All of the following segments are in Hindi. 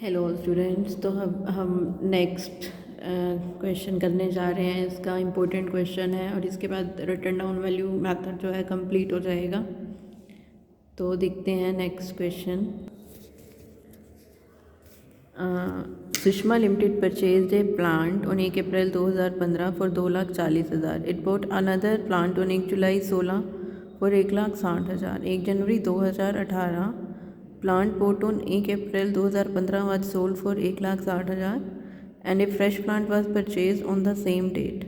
हेलो स्टूडेंट्स, तो हम नेक्स्ट क्वेश्चन करने जा रहे हैं। इसका इम्पोर्टेंट क्वेश्चन है और इसके बाद रिटर्न डाउन वैल्यू मेथड जो है कंप्लीट हो जाएगा। तो देखते हैं next question. Sushma limited purchase a plant on 1 April 2015 for 2,40,000। It bought another plant on 1 July 16 for 1,60,000। 1 January 2018 plant bought on 1 April 2015 was sold for 1,60,000 and a fresh plant was purchased on the same date.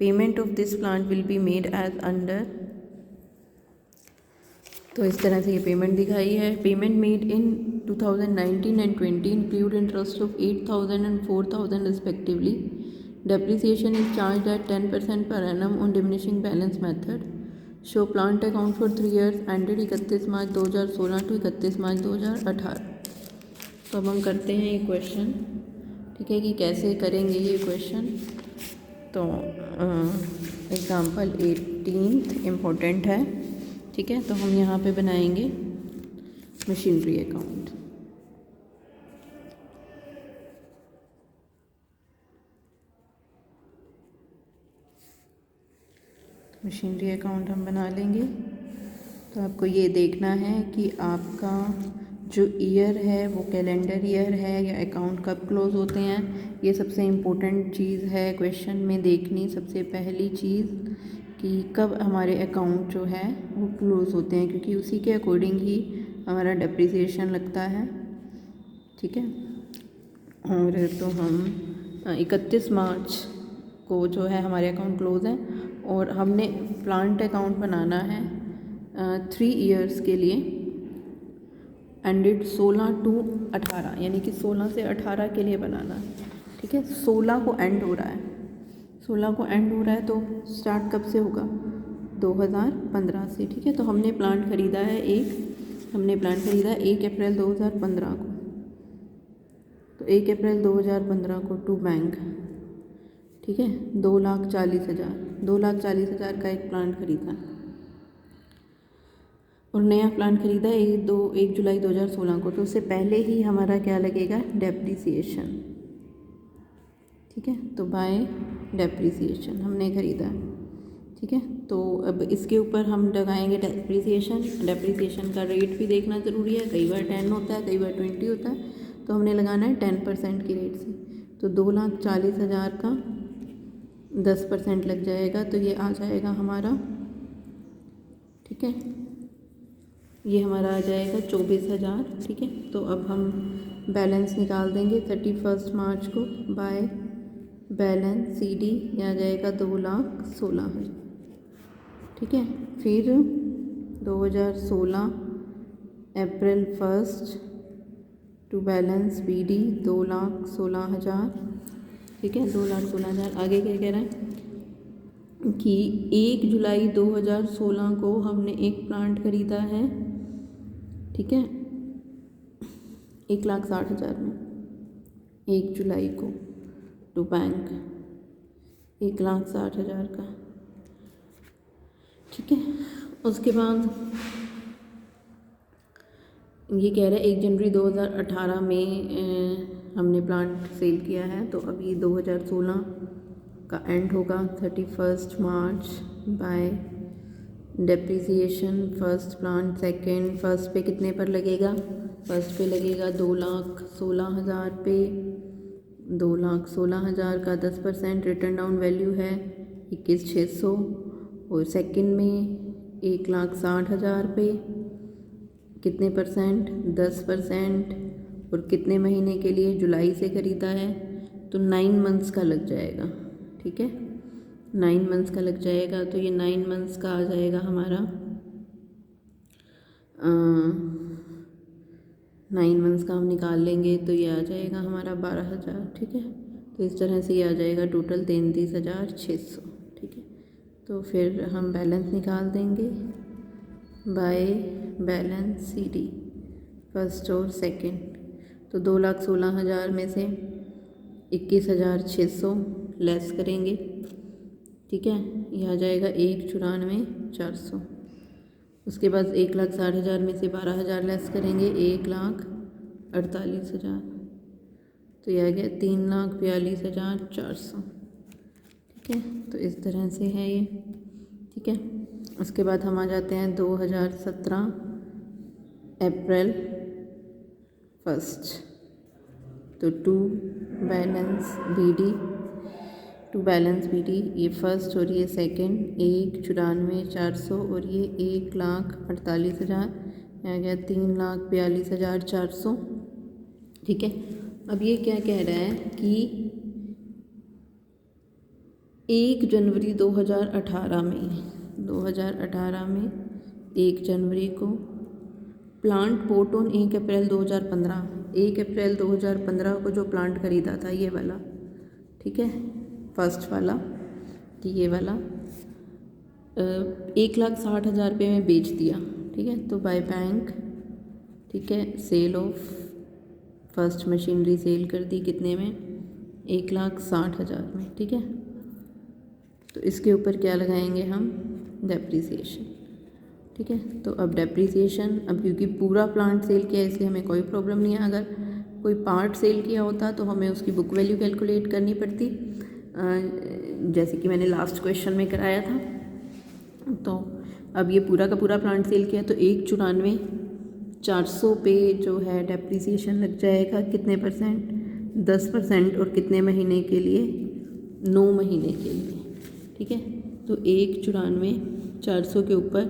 Payment of this plant will be made as under। तो इस तरह से ये पेमेंट दिखाई है। Payment made in 2019 and 20 include interest of 8,000 and 4,000 respectively. Depreciation is charged at 10% per annum on diminishing balance method. Show plant account for 3 years ended 31 March 2016 to 31 March 2018। तो अब हम करते हैं ये क्वेश्चन, ठीक है, कि कैसे करेंगे ये क्वेश्चन। तो एग्ज़ाम्पल 18 इम्पोर्टेंट है, ठीक है। तो हम यहाँ पे बनाएंगे मशीनरी अकाउंट। मशीनरी अकाउंट हम बना लेंगे। तो आपको ये देखना है कि आपका जो ईयर है वो कैलेंडर ईयर है या अकाउंट कब क्लोज़ होते हैं। ये सबसे इम्पोर्टेंट चीज़ है क्वेश्चन में देखनी, सबसे पहली चीज़ कि कब हमारे अकाउंट जो है वो क्लोज़ होते हैं, क्योंकि उसी के अकॉर्डिंग ही हमारा डेप्रिसिएशन लगता है, ठीक है। और तो हम 31 मार्च को जो है हमारे अकाउंट क्लोज़ है और हमने प्लांट अकाउंट बनाना है 3 years के लिए, एंडेड 16 to 18, यानी कि 16 से 18 के लिए बनाना है, ठीक है। 16 को एंड हो रहा है, 16 को एंड हो रहा है, तो स्टार्ट कब से होगा? 2015 से, ठीक है। तो हमने प्लांट ख़रीदा है 1 अप्रैल 2015 को। तो 1 अप्रैल 2015 को टू बैंक, ठीक है, 2,40,000 का एक प्लांट खरीदा और नया प्लांट खरीदा 1 जुलाई 2016 को। तो उससे पहले ही हमारा क्या लगेगा? डेप्रिसिएशन, ठीक है। तो बाय डेप्रिसिएशन हमने ख़रीदा, ठीक है। तो अब इसके ऊपर हम लगाएंगे डेप्रिसिएशन का रेट भी देखना ज़रूरी है। कई बार 10 होता है, कई बार 20 होता है, तो हमने लगाना है 10% की रेट से। तो 2,40,000 का 10% लग जाएगा, तो ये आ जाएगा हमारा, ठीक है, ये हमारा आ जाएगा 24,000, ठीक है। तो अब हम बैलेंस निकाल देंगे 31 मार्च को बाय बैलेंस CD, ये आ जाएगा 2,16,000, ठीक है। फिर 2016 अप्रैल 1 टू बैलेंस BD 2,16,000, ठीक है, 2,16,000। आगे क्या कह रहा है कि 1 जुलाई 2016 को हमने एक प्लांट खरीदा है, ठीक है, 1,60,000 में। 1 जुलाई को टू बैंक 1,60,000 का, ठीक है। उसके बाद ये कह रहा है 1 जनवरी 2018 में हमने प्लांट सेल किया है, तो अभी 2016 का एंड होगा 31 March by depreciation. First plant second, first पे कितने पर लगेगा? फर्स्ट पे लगेगा 2,16,000 पे, 2,16,000 का 10%। रिटर्न डाउन वैल्यू है 21,600 और सेकंड में 1,60,000 पे कितने परसेंट? 10%। और कितने महीने के लिए? जुलाई से ख़रीदा है, तो 9 months का लग जाएगा, ठीक है, 9 months का लग जाएगा। तो ये 9 months का आ जाएगा हमारा 9 months का हम निकाल लेंगे, तो ये आ जाएगा हमारा 12,000, ठीक है। तो इस तरह से ये आ जाएगा टोटल 33,600, ठीक है। तो फिर हम बैलेंस निकाल देंगे बाय बैलेंस CD फर्स्ट और सेकंड। तो 2,16,000 में से 21,600 लेस करेंगे, ठीक है, यह आ जाएगा 1,94,400। उसके बाद 1,60,000 में से 12,000 लेस करेंगे, 1,00,00 48,000, तो यह आ गया 3,42,400। ठीक है, तो इस तरह से है ये। ठीक है, उसके बाद हम आ जाते हैं 2017 अप्रैल 1। तो टू बैलेंस बी डी, ये फर्स्ट और ये सेकंड, 1,94,400 और ये 1,48,000, आ गया 3,42,400। ठीक है, अब ये क्या कह रहा है कि 1 जनवरी 2018 में 1 जनवरी को प्लांट पोर्ट ऑन 1 अप्रैल 2015 को जो प्लांट खरीदा था ये वाला, ठीक है, फर्स्ट वाला, कि ये वाला 1,60,000 रुपये में बेच दिया। ठीक है, तो बाय बैंक, ठीक है, sale of first machinery sale कर दी कितने में, 1,60,000 में। ठीक है, तो इसके ऊपर क्या लगाएंगे हम, डेप्रिसिएशन। ठीक है, तो अब डेप्रिसिएशन, अब क्योंकि पूरा प्लांट सेल किया है इसलिए हमें कोई प्रॉब्लम नहीं है। अगर कोई पार्ट सेल किया होता तो हमें उसकी बुक वैल्यू कैलकुलेट करनी पड़ती, जैसे कि मैंने लास्ट क्वेश्चन में कराया था। तो अब ये पूरा का पूरा प्लांट सेल किया तो 1,94,400 पे जो है डेप्रिसिएशन लग जाएगा, कितने परसेंट, 10%, और कितने महीने के लिए, 9 महीने के लिए। ठीक है, तो 1,94,400 के ऊपर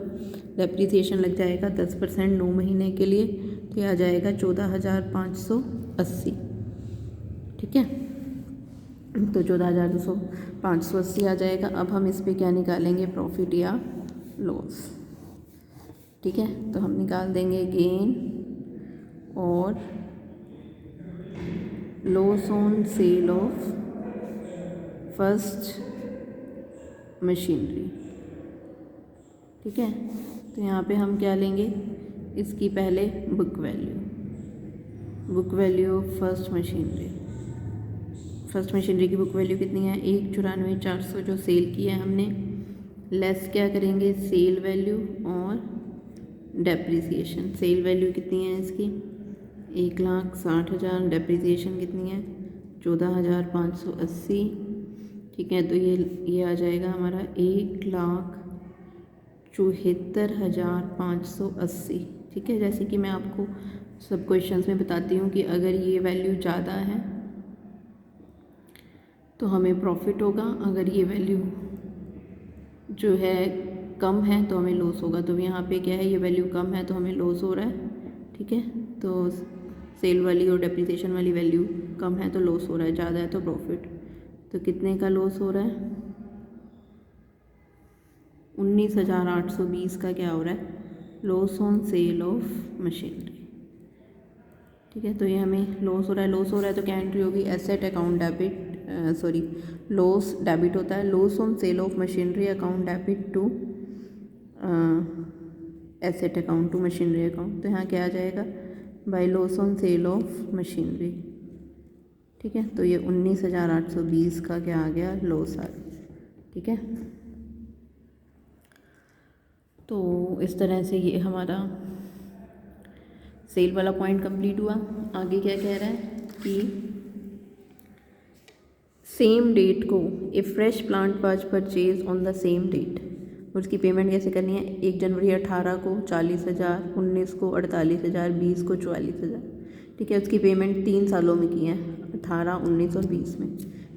डेप्रिसिएशन लग जाएगा 10%, 9 महीने के लिए, तो यह आ जाएगा 14,580। ठीक है, तो 14,580 आ जाएगा। अब हम इस पे क्या निकालेंगे, प्रॉफिट या लॉस। ठीक है, तो हम निकाल देंगे गेन और loss on sale of first machinery. ठीक है, तो यहाँ पे हम क्या लेंगे, इसकी पहले book value of first machinery की बुक वैल्यू कितनी है, 1,94,400 जो सेल किया है हमने, लेस क्या करेंगे, सेल वैल्यू और डेप्रिसिएशन। सेल वैल्यू कितनी है इसकी, 1,60,000, डेप्रिसिएशन कितनी है, 14,580। ठीक है, तो ये आ जाएगा हमारा 1,74,580। ठीक है, जैसे कि मैं आपको सब क्वेश्चंस में बताती हूँ कि अगर ये वैल्यू ज़्यादा है तो हमें प्रॉफिट होगा, अगर ये वैल्यू जो है कम है तो हमें लॉस होगा। तो यहाँ पे क्या है, ये वैल्यू कम है तो हमें लॉस हो रहा है। ठीक है, तो सेल वाली और डेप्रिसिएशन वाली वैल्यू कम है तो लॉस हो रहा है, ज़्यादा है तो प्रॉफिट। तो कितने का लॉस हो रहा है, 19,820 का क्या हो रहा है, loss on sale of machinery. ठीक है, तो ये हमें लॉस हो रहा है तो क्या एंट्री होगी, asset account debit, loss debit होता है, loss on sale of machinery account debit to asset account to machinery account. तो यहाँ क्या आ जाएगा, by loss on sale of machinery. ठीक है, तो ये 19,820 का क्या आ गया, लॉस आ गया। ठीक है, तो इस तरह से ये हमारा सेल वाला पॉइंट कंप्लीट हुआ। आगे क्या कह रहा है कि सेम डेट को a fresh plant was purchase on the same date, उसकी पेमेंट कैसे करनी है, 1 जनवरी 18 को 40,000, 19 को 48,000, 20 को 44,000। ठीक है, उसकी पेमेंट 3 सालों में की है, 18, 19 और 20 में।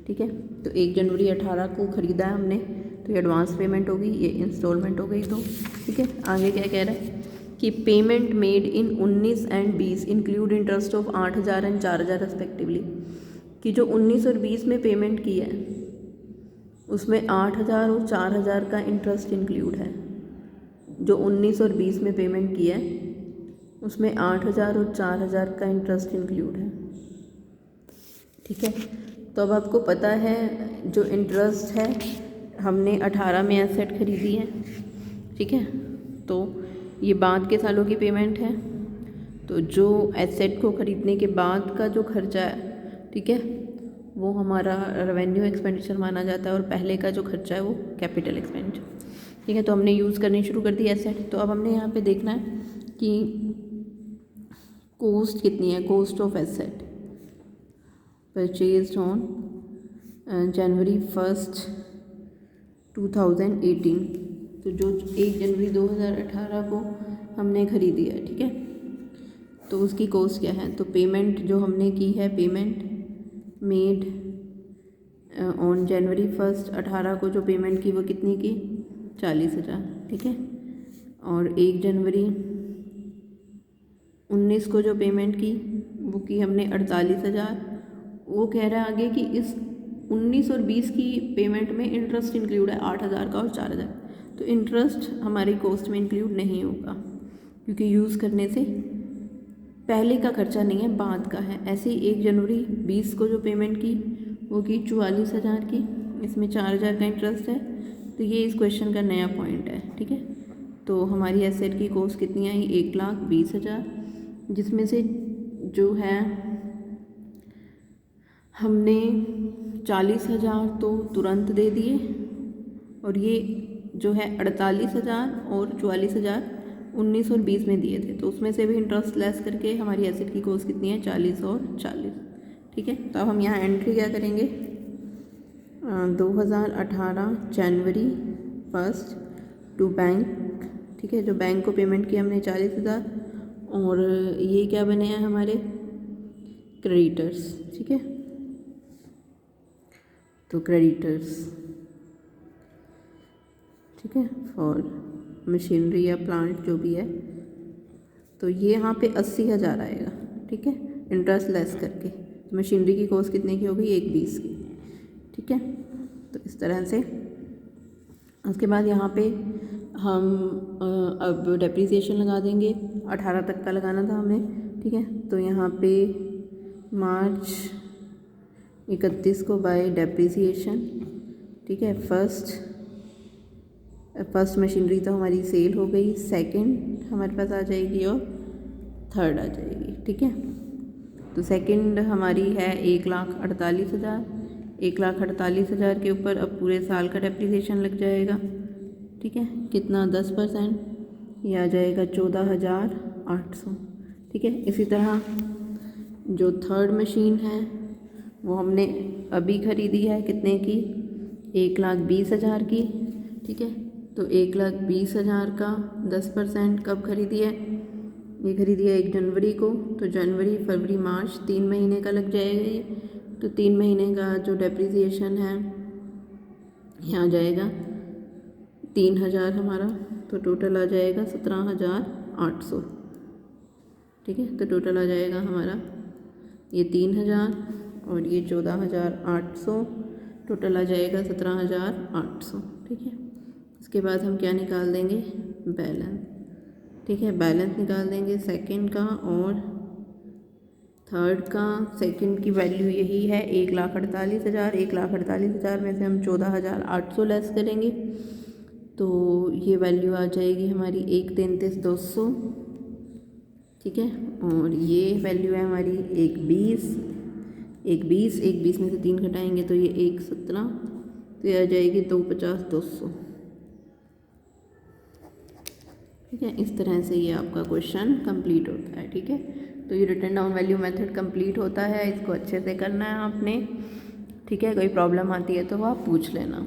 ठीक है, तो 1 जनवरी 18 को ख़रीदा है हमने तो ये एडवांस पेमेंट होगी, ये इंस्टॉलमेंट हो गई। तो ठीक है, आगे क्या कह रहा है कि payment made in 19 and 20 include interest of 8,000 and 4,000 respectively, कि जो 19 और 20 में पेमेंट की है उसमें 8,000 और 4,000 का इंटरेस्ट इंक्लूड है। जो 19 और 20 में पेमेंट की है उसमें 8,000 और 4,000 का इंटरेस्ट इंक्लूड है। ठीक है, तो अब आपको पता है जो इंटरेस्ट है, हमने 18 में एसेट खरीदी है। ठीक है, तो ये बाद के सालों की पेमेंट है, तो जो एसेट को ख़रीदने के बाद का जो खर्चा है, ठीक है, वो हमारा रेवेन्यू एक्सपेंडिचर माना जाता है, और पहले का जो खर्चा है वो कैपिटल एक्सपेंडिचर। ठीक है, तो हमने यूज़ करनी शुरू कर दी एसेट। तो अब हमने यहाँ पे देखना है कि कॉस्ट कितनी है, cost of asset purchased on January 1 2018, तो जो 1 जनवरी 2018 को हमने ख़रीदी है, ठीक है, तो उसकी कॉस्ट क्या है। तो पेमेंट जो हमने की है, पेमेंट मेड ऑन जनवरी 1 18 को जो पेमेंट की वो कितनी की, 40,000, ठीक है। और 1 जनवरी 19 को जो पेमेंट की वो की हमने 48,000। वो कह रहा है आगे कि इस 19 और 20 की पेमेंट में इंटरेस्ट इंक्लूड है 8,000 का और 4,000, तो इंटरेस्ट हमारी कॉस्ट में इंक्लूड नहीं होगा क्योंकि यूज़ करने से पहले का खर्चा नहीं है, बाद का है। ऐसे ही 1 जनवरी 20 को जो पेमेंट की वो की 44,000 की, इसमें 4,000 का इंटरेस्ट है, तो ये इस क्वेश्चन का नया पॉइंट है, ठीक है। तो हमारी एसेट की कॉस्ट कितनी आई, 1,20,000, जिसमें से जो है हमने 40,000 तो तुरंत दे दिए और ये जो है 48,000 और 44,000 19 और 20 में दिए थे, तो उसमें से भी इंटरेस्ट लेस करके हमारी एसेट की कॉस्ट कितनी है, 40 और 40, ठीक है। तो अब हम यहाँ एंट्री क्या करेंगे, 2018 जनवरी 1 टू बैंक, ठीक है, जो बैंक को पेमेंट किया हमने 40,000, और ये क्या बने हैं हमारे क्रेडिटर्स, ठीक है। तो क्रेडिटर्स, ठीक है, फॉर मशीनरी या प्लांट जो भी है, तो ये यहाँ पे 80,000 आएगा, ठीक है, इंटरेस्ट लेस करके। तो मशीनरी की कॉस्ट कितने की हो गई, 1,20 की, ठीक है। तो इस तरह से उसके बाद यहाँ पे हम अब डेप्रिसिएशन लगा देंगे, 18 तक का लगाना था हमें, ठीक है। तो यहाँ पे मार्च 31 को बाय डेप्रिसिएशन, ठीक है। फर्स्ट मशीनरी तो हमारी सेल हो गई, सेकंड हमारे पास आ जाएगी और थर्ड आ जाएगी, ठीक है। तो सेकंड हमारी है 1,48,000, 1,48,000 के ऊपर अब पूरे साल का डेप्रिसिएशन लग जाएगा, ठीक है। कितना, 10%, ये आ जाएगा 14,800, ठीक है। इसी तरह जो थर्ड मशीन है वो हमने अभी ख़रीदी है, कितने की, 1,20,000 की, ठीक है। तो 1,20,000 का 10% कब खरीदी है, ये खरीदी है 1 जनवरी को, तो जनवरी फरवरी मार्च 3 महीने का लग जाएगा ये, तो 3 महीने का जो डेप्रिसिएशन है यहाँ आ जाएगा 3,000 हमारा, तो टोटल आ जाएगा 17,800, ठीक है। तो टोटल आ जाएगा हमारा ये 3,000 और ये 14,800, टोटल आ जाएगा 17,800, ठीक है। इसके बाद हम क्या निकाल देंगे, बैलेंस, ठीक है, बैलेंस निकाल देंगे सेकंड का और थर्ड का। सेकंड की वैल्यू यही है 1,48,000, 1,48,000 में से हम 14,800 लेस करेंगे, तो ये वैल्यू आ जाएगी हमारी 1,33,200, ठीक है। और ये वैल्यू है हमारी 1,20 में से 3 घटाएंगे तो ये 1,17, तो ये आ जाएगी 2,50,200, ठीक है। इस तरह से ये आपका क्वेश्चन कंप्लीट होता है, ठीक है। तो ये written down value method complete होता है, इसको अच्छे से करना है आपने, ठीक है। कोई प्रॉब्लम आती है तो आप पूछ लेना।